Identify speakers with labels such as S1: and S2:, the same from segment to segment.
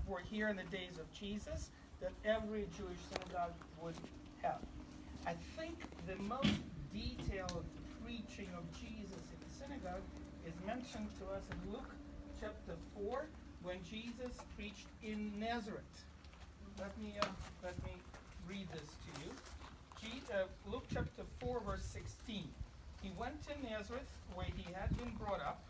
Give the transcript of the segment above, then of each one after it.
S1: were here in the days of Jesus that every Jewish synagogue would have. I think the most detailed preaching of Jesus in the synagogue is mentioned to us in Luke chapter 4 when Jesus preached in Nazareth. Let me read this to you. Luke chapter 4 verse 16. He went to Nazareth where he had been brought up.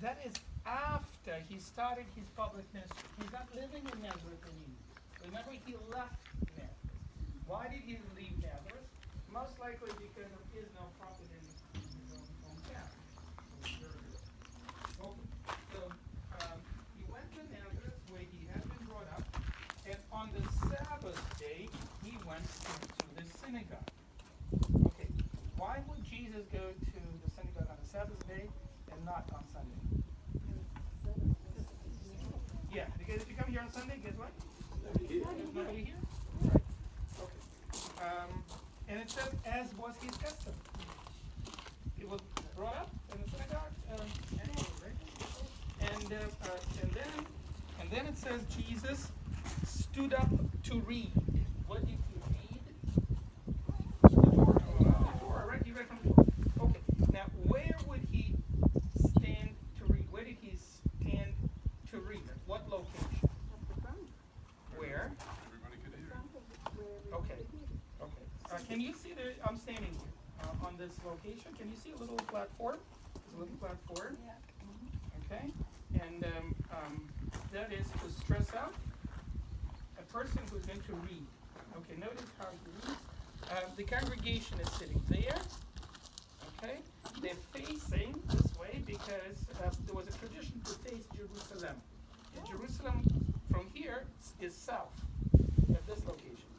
S1: That is after he started his public ministry. He's not living in Nazareth anymore. Remember, he left Nazareth. Why did he leave Nazareth? Most likely because of his no profit in his own hometown. So he went to Nazareth where he had been brought up, and on the Sabbath day he went to the synagogue. Okay, why would Jesus go to the synagogue on the Sabbath day and not on Sunday? Yeah, because if you come here on Sunday, guess what? There's nobody here. Right. Okay. And it says, as was his custom. He was brought up in the synagogue anyway, right? And then it says Jesus stood up to read. What did he read? The Torah, right? You read from the Torah. Okay. Now, where would he stand to read? Where did he stand to read? At what location? Where?
S2: Everybody could hear.
S1: Okay. Okay. Can you see there? I'm standing here on this location. Can you see a little platform? There's a little platform. Okay. And that is to stress out a person who's going to read. Okay. Notice how he reads. The congregation is sitting there. Okay. They're facing this way because there was a tradition to face Jerusalem. And Jerusalem from here is south at this location.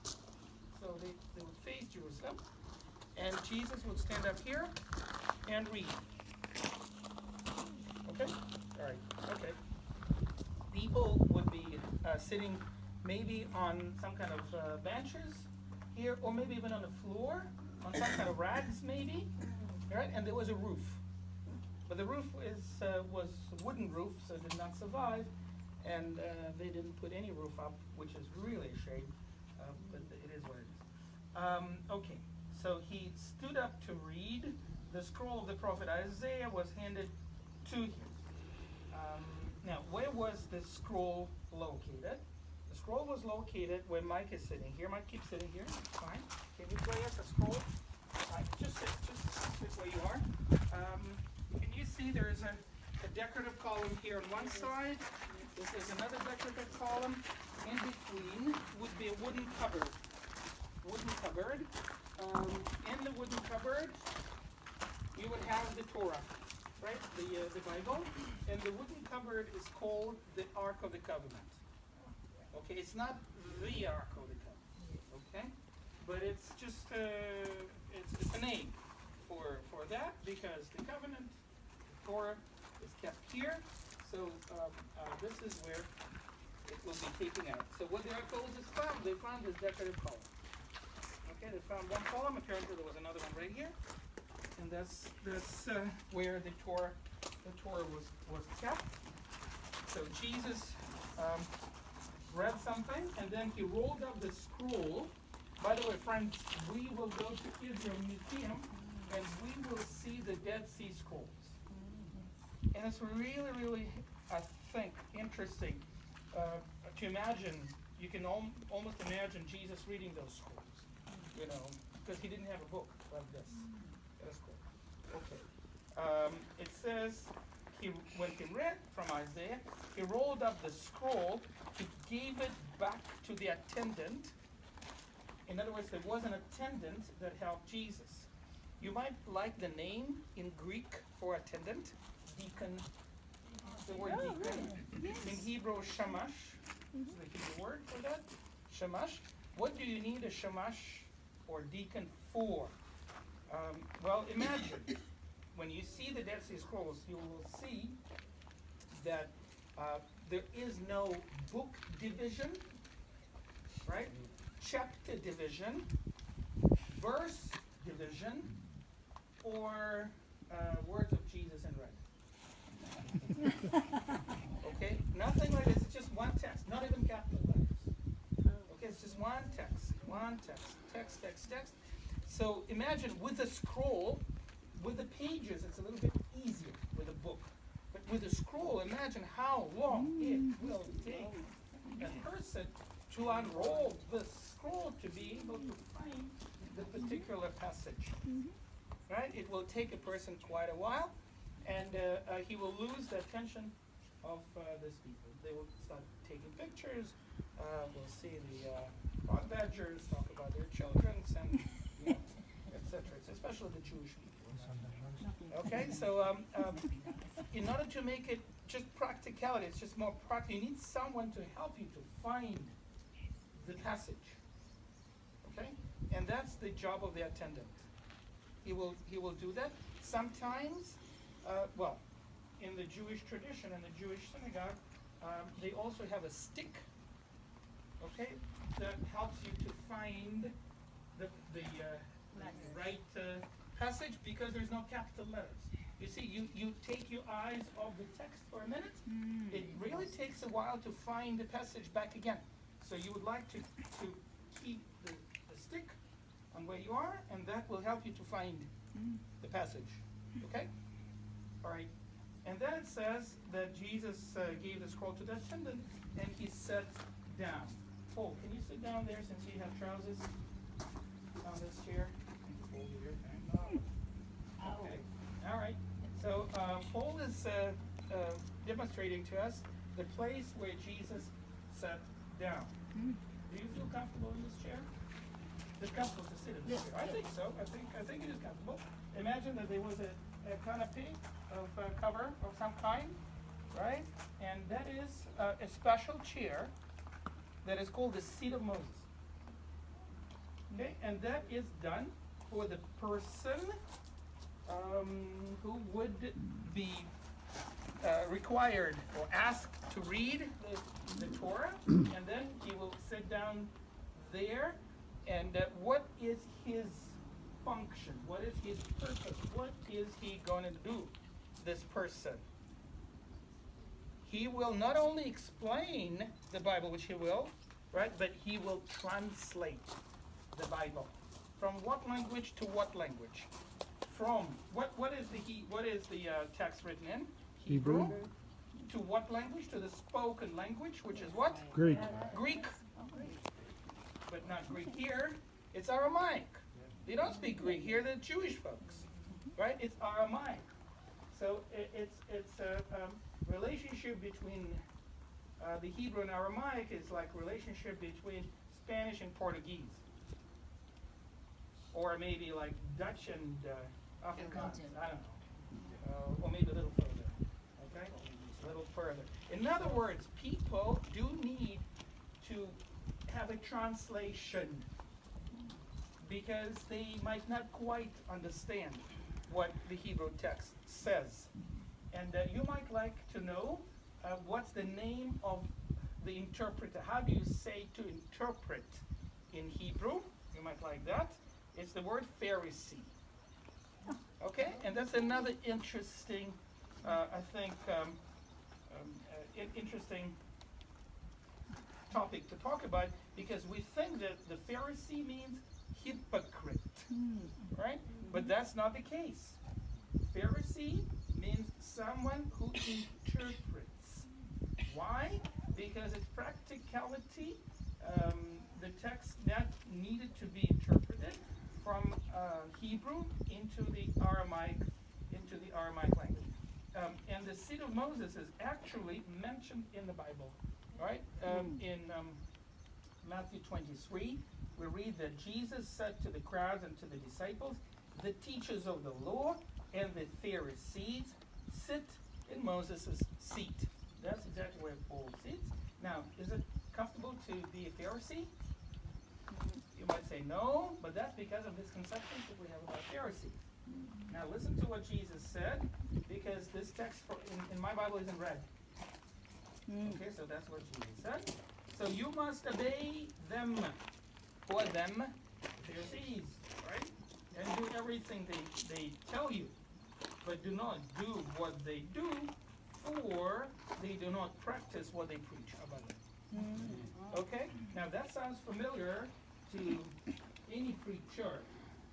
S1: So they would face Jerusalem, and Jesus would stand up here and read. Okay? All right. Okay. People would be sitting maybe on some kind of benches here, or maybe even on the floor, on some kind of rags maybe. All right? And there was a roof. But the roof was a wooden roof, so it did not survive. And they didn't put any roof up, which is really a shame, but it is what it is. Okay, so he stood up to read. The scroll of the prophet Isaiah was handed to him. Now, where was the scroll located? The scroll was located where Mike is sitting here. Mike, keep sitting here. It's fine. Can you play us a scroll? Just sit where you are. Can you see there is a decorative column here on one side? This is another decorative column. In between would be a wooden cupboard. In the wooden cupboard, you would have the Torah, right? The Bible. And the wooden cupboard is called the Ark of the Covenant. Okay, it's not the Ark of the Covenant. Okay, but it's just it's a name for that because the covenant, the Torah, is kept here. So this is where it will be taken out. So what the archaeologists found, they found this decorative column. Okay, they found one column. Apparently there was another one right here, and that's where the Torah was kept. So Jesus read something, and then he rolled up the scroll. By the way, friends, we will go to Israel Museum, and we will see the Dead Sea Scrolls. And it's really, really, I think, interesting to imagine. You can almost imagine Jesus reading those scrolls, you know, because he didn't have a book like this. That's cool. Okay. It says, when he read from Isaiah, he rolled up the scroll, he gave it back to the attendant. In other words, there was an attendant that helped Jesus. You might like the name in Greek for attendant. Deacon, the word deacon. In Hebrew, shamash. So they give the word for that. Shamash. What do you need a shamash or deacon for? Well, imagine when you see the Dead Sea Scrolls, you will see that there is no book division, right? Chapter division, verse division, or words of Jesus in red. Okay, nothing like this. It's just one one text, not even capital letters. Okay, it's just one text. So imagine with a scroll, with the pages, it's a little bit easier with a book. But with a scroll, imagine how long it will take a person to unroll the scroll to be able to find the particular passage. Right? It will take a person quite a while, and he will lose the attention of these people. They will start taking pictures. We'll see the frog badgers talk about their children, and etc. Especially the Jewish people. Okay, so in order to make it just practicality, it's just more practical. You need someone to help you to find the passage. Okay, and that's the job of the attendant. He will do that. Sometimes, well, in the Jewish tradition, in the Jewish synagogue, they also have a stick, okay, that helps you to find the right passage, because there's no capital letters. You see, you take your eyes off the text for a minute, it really takes a while to find the passage back again. So you would like to keep the stick on where you are, and that will help you to find the passage. Okay? All right. And then it says that Jesus gave the scroll to the attendant, and he sat down. Paul, can you sit down there since you have trousers on this chair? Hold you here. Okay. All right. So Paul is demonstrating to us the place where Jesus sat down. Do you feel comfortable in this chair? It's comfortable to sit in this chair. I think so. I think it is comfortable. Imagine that there was a canopy of cover of some kind, right? And that is a special chair that is called the seat of Moses. Okay, and that is done for the person who would be required or asked to read the Torah, and then he will sit down there. And what is his function? What is his purpose? What is he going to do, this person? He will not only explain the Bible, which he will, right, but he will translate the Bible. From what language to what language? From what is the text written in? Hebrew. To what language? To the spoken language, which is what?
S3: Greek.
S1: Greek. But not Greek here. It's Aramaic. They don't speak Greek here. They're Jewish folks, right? It's Aramaic. So it's a relationship between the Hebrew and Aramaic is like relationship between Spanish and Portuguese, or maybe like Dutch and Afrikaans. I don't know, or maybe a little further. Okay, a little further. In other words, people do need to have a translation because they might not quite understand what the Hebrew text says. And you might like to know what's the name of the interpreter. How do you say to interpret in Hebrew? You might like that. It's the word Pharisee. Okay? And that's another interesting, I think, interesting topic to talk about, because we think that the Pharisee means hypocrite, right? But that's not the case. Pharisee means someone who interprets. Why? Because it's practicality. The text that needed to be interpreted from Hebrew into the Aramaic language. And the seat of Moses is actually mentioned in the Bible. Right? In Matthew 23, we read that Jesus said to the crowds and to the disciples, the teachers of the law and the Pharisees sit in Moses' seat. That's exactly where Paul sits. Now, is it comfortable to be a Pharisee? You might say no, but that's because of misconceptions that we have about Pharisees. Now, listen to what Jesus said, because this text in my Bible is in red. Okay, so that's what Jesus said. So you must obey them, for them, Pharisees, right? And do everything they tell you. But do not do what they do, therefore they do not practice what they preach about it. Okay? Now that sounds familiar to any preacher.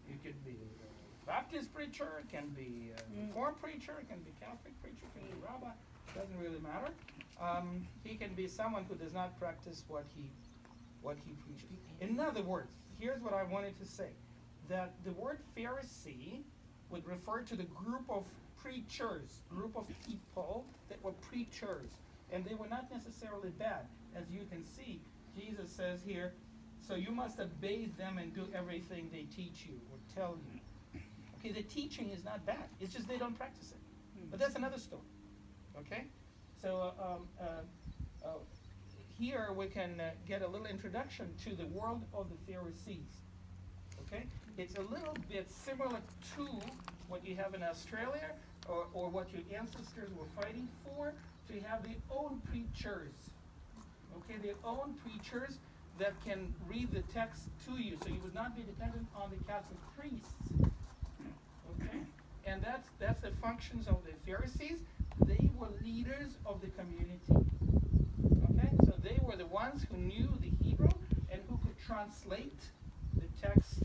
S1: It could be a Baptist preacher, it can be a Reformed preacher, it can be Catholic preacher, it can be a rabbi. Doesn't really matter. He can be someone who does not practice what he preaches. In other words, here's what I wanted to say. That the word Pharisee would refer to the group of preachers, group of people that were preachers. And they were not necessarily bad. As you can see, Jesus says here, so you must obey them and do everything they teach you or tell you. Okay, the teaching is not bad. It's just they don't practice it. But that's another story. Okay? So here we can get a little introduction to the world of the Pharisees. Okay? It's a little bit similar to what you have in Australia or what your ancestors were fighting for, to have their own preachers. Okay, their own preachers that can read the text to you, so you would not be dependent on the Catholic priests. Okay? And that's the functions of the Pharisees. They were leaders of the community. Okay? So they were the ones who knew the Hebrew and who could translate the text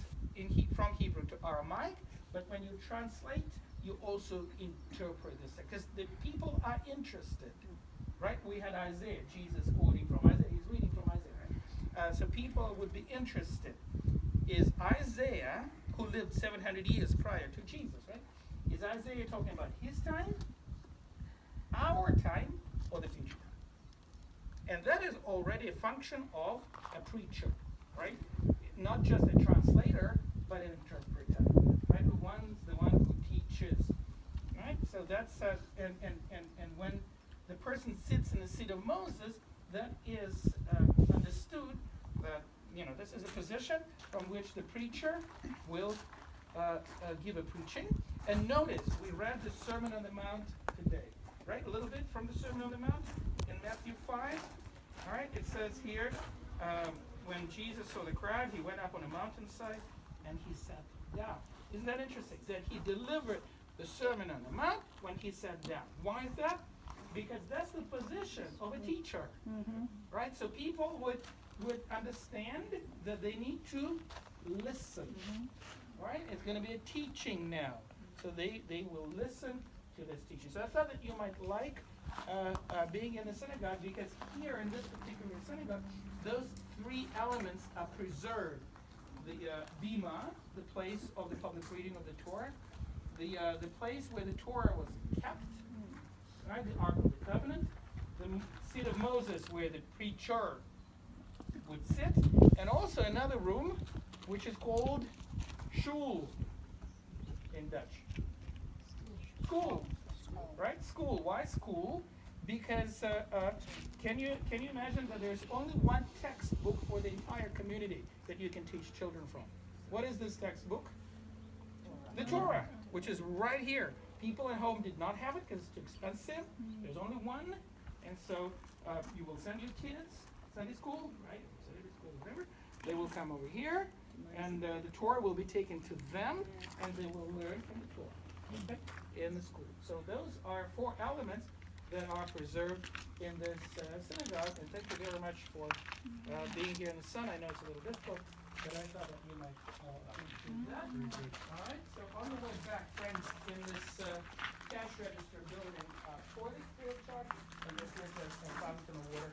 S1: from Hebrew to Aramaic. But when you translate, you also interpret this text. Because the people are interested. Right? We had Isaiah, Jesus quoting from Isaiah. He's reading from Isaiah, right? So people would be interested. Is Isaiah, who lived 700 years prior to Jesus, right? Is Isaiah talking about his time, our time, or the future time? And that is already a function of a preacher, right? Not just a translator, but an interpreter, right? The one who teaches, right? So that's and when the person sits in the seat of Moses, that is understood that this is a position from which the preacher will give a preaching. And notice we read the Sermon on the Mount today, right? A little bit from the Sermon on the Mount in Matthew 5. All right, it says here, when Jesus saw the crowd, he went up on a mountainside and he sat down. Isn't that interesting? That he delivered the Sermon on the Mount when he sat down. Why is that? Because that's the position of a teacher, right? So people would understand that they need to listen, right? It's going to be a teaching now. So they will listen to this teaching. So I thought that you might like being in the synagogue, because here in this particular synagogue, those three elements are preserved. The bima, the place of the public reading of the Torah, the place where the Torah was kept, right, the Ark of the Covenant, the seat of Moses where the preacher would sit, and also another room which is called shul in Dutch. School, right? School. Why school? Because can you imagine that there's only one textbook for the entire community that you can teach children from? What is this textbook? The Torah, which is right here. People at home did not have it because it's too expensive. There's only one, and so you will send your kids Sunday school, right? Sunday school, remember? They will come over here, and the Torah will be taken to them, and they will learn from the Torah, okay, in the school. So those are four elements that are preserved in this synagogue. And thank you very much for being here in the sun. I know it's a little difficult, but I thought that you might appreciate that. All right, so on the way back, friends, in this cash register building for the field chart, and this is a fountain of water.